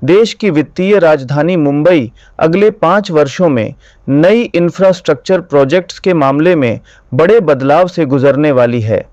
देश की वित्तीय राजधानी मुंबई अगले 5 वर्षों में नई इंफ्रास्ट्रक्चर प्रोजेक्ट्स के मामले में बड़े बदलाव से गुजरने वाली है।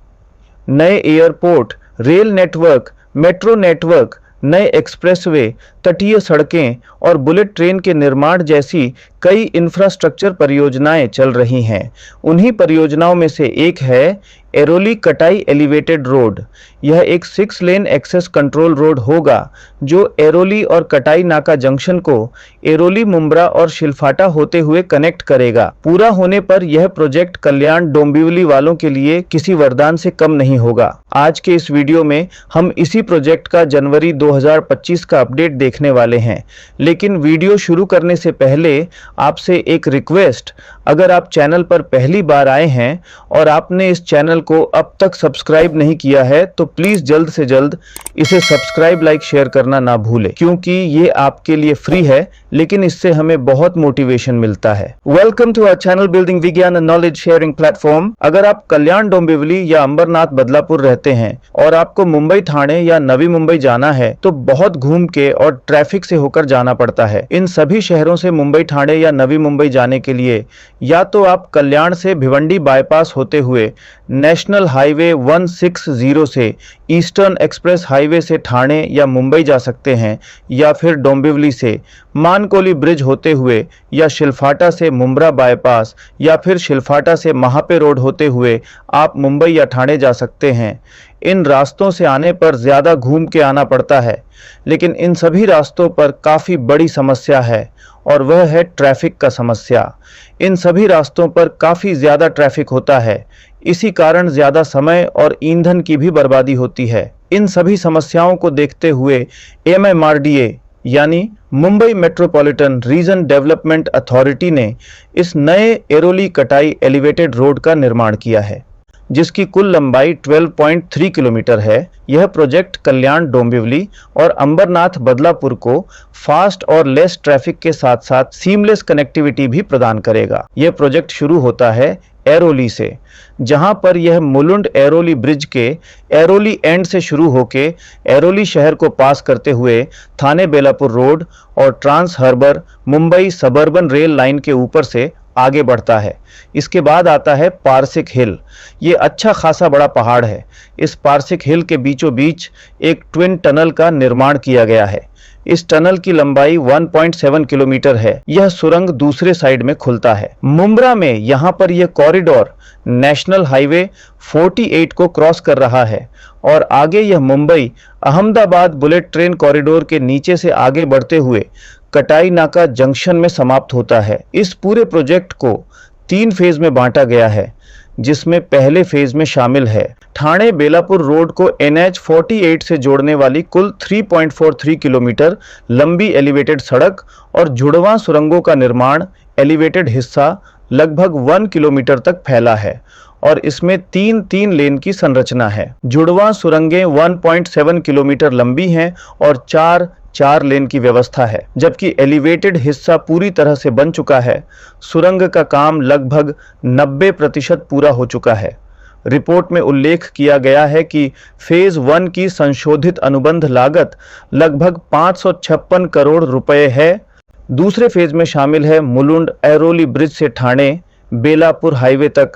नए airport, rail network, metro network, नए एक्सप्रेसवे, तटीय सड़कें और बुलेट ट्रेन के निर्माण जैसी कई इंफ्रास्ट्रक्चर परियोजनाएं चल रही हैं। उन्हीं परियोजनाओं में से एक है एरोली कटाई एलिवेटेड रोड। यह एक 6 लेन एक्सेस कंट्रोल रोड होगा जो एरोली और कटाई नाका जंक्शन को एरोली, मुंब्रा और शिलफाटा होते हुए कनेक्ट करेगा। पूरा होने पर यह प्रोजेक्ट कल्याण डोंबिवली वालों के लिए किसी वरदान से कम नहीं होगा। आज के इस वीडियो में हम इसी प्रोजेक्ट का जनवरी 2025 का अपडेट देखने वाले हैं। लेकिन वीडियो शुरू करने से पहले आपसे एक रिक्वेस्ट, अगर आप चैनल पर पहली बार आए हैं और आपने इस चैनल को अब तक सब्सक्राइब नहीं किया है तो प्लीज जल्द से जल्द इसे सब्सक्राइब, लाइक, शेयर करना ना भूलें, क्योंकि ये आपके लिए फ्री है लेकिन इससे हमें बहुत मोटिवेशन मिलता है। Welcome to our channel building Vigyan and knowledge sharing platform. अगर आप कल्याण डोंबिवली या अंबरनाथ बदलापुर रहते हैं और आपको मुंबई ठाणे या नवी मुंबई जाना है तो बहुत घूम के और ट्रैफिक से होकर जाना पड़ता है। इन सभी शहरों से मुंबई ठाणे या नवी मुंबई जाने के लिए या तो आप कल्याण से भिवंडी बाईपास होते हुए नेशनल हाईवे 160 से ईस्टर्न एक्सप्रेस हाईवे से ठाणे या मुंबई जा सकते हैं, या फिर डोंबिवली से मानकोली ब्रिज होते हुए या शिलफाटा से मुंब्रा बाईपास या फिर शिलफाटा से महापे रोड होते हुए आप मुंबई या ठाणे जा सकते हैं। इन रास्तों से आने पर ज़्यादा घूम के आना पड़ता है, लेकिन इन सभी रास्तों पर काफ़ी बड़ी समस्या है और वह है ट्रैफिक का समस्या। इन सभी रास्तों पर काफ़ी ज़्यादा ट्रैफिक होता है, इसी कारण ज़्यादा समय और ईंधन की भी बर्बादी होती है। इन सभी समस्याओं को देखते हुए MMRDA यानी Mumbai metropolitan region development authority ने इस नए एरोली कटाई एलिवेटेड रोड का निर्माण किया है, जिसकी कुल लंबाई 12.3 किलोमीटर है। यह प्रोजेक्ट कल्याण डोंबिवली और अंबरनाथ बदलापुर को फास्ट और लेस ट्रैफिक के साथ साथ सीमलेस कनेक्टिविटी भी प्रदान करेगा। यह प्रोजेक्ट शुरू होता है एरोली से, जहां पर यह मुलुंड एरोली ब्रिज के एरोली एंड से शुरू होके एरोली शहर को पास करते हुए थाने बेलापुर रोड और trans harbour Mumbai suburban rail line के ऊपर से आगे बढ़ता है। इसके बाद आता है पारसिक हिल। ये अच्छा खासा बड़ा पहाड़ है। इस पारसिक हिल के बीचों बीच एक ट्विन टनल का निर्माण किया गया है। इस टनल की लंबाई 1.7 किलोमीटर है। यह सुरंग दूसरे साइड में खुलता है। मुंब्रा में यहाँ पर यह कॉरिडोर नेशनल हाईवे 48 को क्रॉस कर रहा है और आगे यह Mumbai Ahmedabad bullet train corridor के नीचे से आगे बढ़ते हुए कटाई नाका जंक्शन में समाप्त होता है। इस पूरे प्रोजेक्ट को 3 फेज में बांटा गया है, जिसमें पहले फेज में शामिल है ठाणे बेलापुर रोड को NH 48 से जोड़ने वाली कुल 3.43 किलोमीटर लंबी एलिवेटेड सड़क और जुड़वां सुरंगों का निर्माण। एलिवेटेड हिस्सा लगभग 1 किलोमीटर तक फैला है और इसमें 3 लेन की संरचना है। जुड़वां सुरंगें 1.7 किलोमीटर लंबी हैं और 4 लेन की व्यवस्था है, जबकि एलिवेटेड हिस्सा पूरी तरह से बन चुका है। सुरंग का काम लगभग 90% पूरा हो चुका है। रिपोर्ट में उल्लेख किया गया है कि फेज 1 की संशोधित अनुबंध लागत लगभग 556 करोड़ रुपए है। दूसरे फेज में शामिल है मुलुंड एरोली ब्रिज से ठाणे बेलापुर हाईवे तक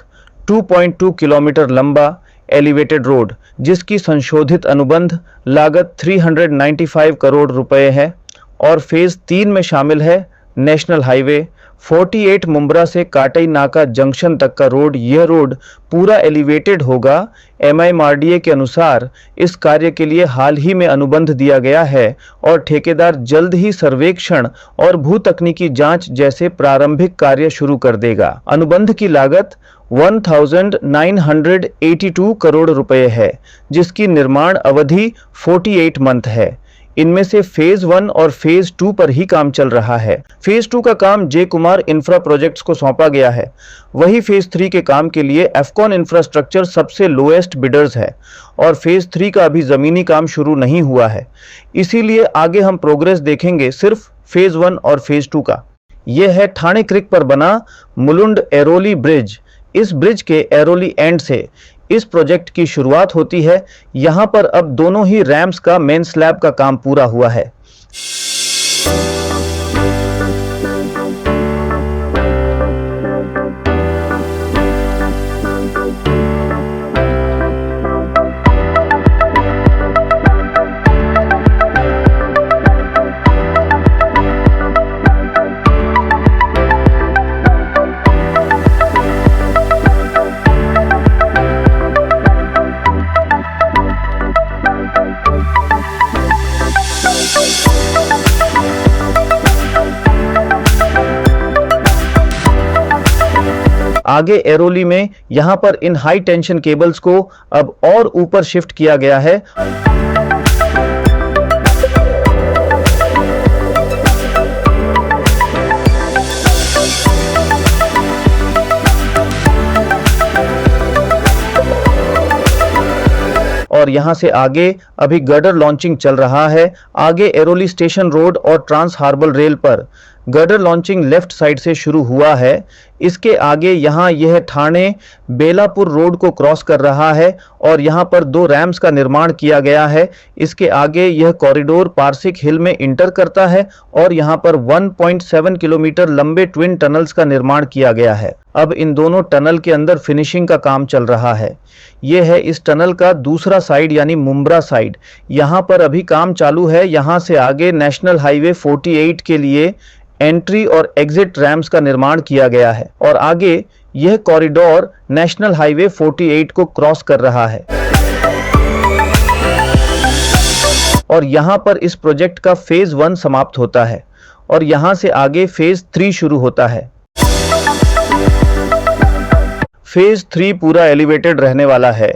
2.2 किलोमीटर लंबा एलिवेटेड रोड, जिसकी संशोधित अनुबंध लागत 395 करोड़ रुपए है। और फेज 3 में शामिल है नेशनल हाईवे 48 मुंब्रा से काटई नाका जंक्शन तक का रोड। यह रोड पूरा एलिवेटेड होगा। MMRDA के अनुसार इस कार्य के लिए हाल ही में अनुबंध दिया गया है और ठेकेदार जल्द ही सर्वेक्षण और भूतकनीकी जांच जैसे प्रारंभिक कार्य शुरू कर देगा। अनुबंध की लागत 1982 करोड़ रुपए है, जिसकी निर्माण अवधि 48 मंथ है। इनमें से फेज 1 और फेज 2 पर ही काम चल रहा है। फेज 2 का काम जे कुमार इंफ्रा प्रोजेक्ट्स को सौंपा गया है। वही फेज 3 के काम के लिए एफकॉन इंफ्रास्ट्रक्चर सबसे लोएस्ट बिडर्स है और फेज 3 का अभी जमीनी काम शुरू नहीं हुआ है। इसीलिए आगे हम प्रोग्रेस देखेंगे सिर्फ फेज 1 और फेज 2 का। यह है ठाणे क्रिक पर बना मुलुंड एरोली ब्रिज। इस ब्रिज के एरोली एंड से इस प्रोजेक्ट की शुरुआत होती है। यहाँ पर अब दोनों ही रैम्स का मेन स्लैब का काम पूरा हुआ है। आगे एरोली में यहाँ पर इन हाई टेंशन केबल्स को अब और ऊपर शिफ्ट किया गया है। और यहाँ से आगे अभी गर्डर लॉन्चिंग चल रहा है। आगे एरोली स्टेशन रोड और ट्रांस हार्बर रेल पर गर्डर लॉन्चिंग लेफ्ट साइड से शुरू हुआ है। इसके आगे यहाँ यह ठाणे बेलापुर रोड को क्रॉस कर रहा है और यहाँ पर 2 रैम्स का निर्माण किया गया है। इसके आगे यह कॉरिडोर पारसिक हिल में इंटर करता है और यहाँ पर 1.7 किलोमीटर लंबे ट्विन टनल्स का निर्माण किया गया है। अब इन दोनों टनल के अंदर फिनिशिंग का काम चल रहा है। यह है इस टनल का दूसरा साइड यानी मुंब्रा साइड। यहाँ पर अभी काम चालू है। यहाँ से आगे नेशनल हाईवे 48 के लिए एंट्री और एग्जिट रैम्स का निर्माण किया गया है और आगे यह कॉरिडोर नेशनल हाईवे 48 को क्रॉस कर रहा है। और यहाँ पर इस प्रोजेक्ट का फेज 1 समाप्त होता है और यहाँ से आगे फेज 3 शुरू होता है। फेज 3 पूरा एलिवेटेड रहने वाला है।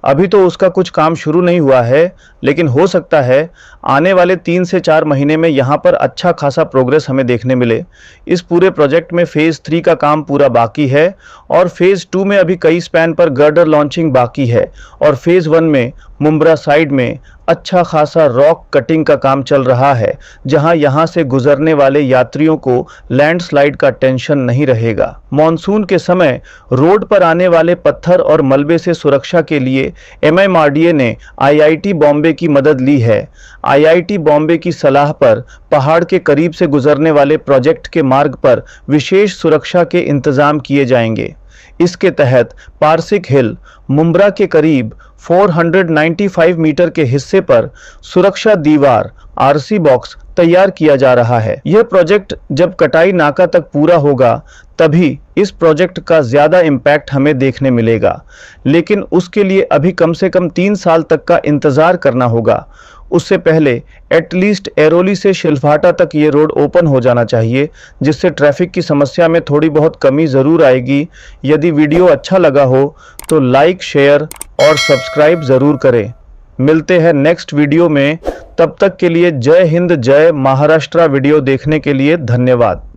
अभी तो उसका कुछ काम शुरू नहीं हुआ है, लेकिन हो सकता है आने वाले 3 से 4 महीने में यहाँ पर अच्छा खासा प्रोग्रेस हमें देखने मिले। इस पूरे प्रोजेक्ट में फेज़ 3 का काम पूरा बाकी है और फेज़ 2 में अभी कई स्पैन पर गर्डर लॉन्चिंग बाकी है और फेज़ 1 में मुंब्रा साइड में अच्छा खासा रॉक कटिंग का काम चल रहा है, जहां यहां से गुजरने वाले यात्रियों को लैंडस्लाइड का टेंशन नहीं रहेगा। मॉनसून के समय रोड पर आने वाले पत्थर और मलबे से सुरक्षा के लिए MMRDA ने IIT बॉम्बे की मदद ली है। IIT बॉम्बे की सलाह पर पहाड़ के करीब से गुजरने वाले प्रोजेक्ट के मार्ग पर विशेष सुरक्षा के इंतजाम किए जाएंगे। इसके तहत पारसिक हिल मुंब्रा के करीब 495 मीटर के हिस्से पर सुरक्षा दीवार RC बॉक्स तैयार किया जा रहा है। यह प्रोजेक्ट जब कटाई नाका तक पूरा होगा तभी इस प्रोजेक्ट का ज़्यादा इम्पैक्ट हमें देखने मिलेगा, लेकिन उसके लिए अभी कम से कम 3 साल तक का इंतज़ार करना होगा। उससे पहले एटलीस्ट एरोली से शिलफाटा तक ये रोड ओपन हो जाना चाहिए, जिससे ट्रैफिक की समस्या में थोड़ी बहुत कमी ज़रूर आएगी। यदि वीडियो अच्छा लगा हो तो लाइक, शेयर और सब्सक्राइब ज़रूर करें। मिलते हैं नेक्स्ट वीडियो में। तब तक के लिए जय हिंद, जय महाराष्ट्र। वीडियो देखने के लिए धन्यवाद।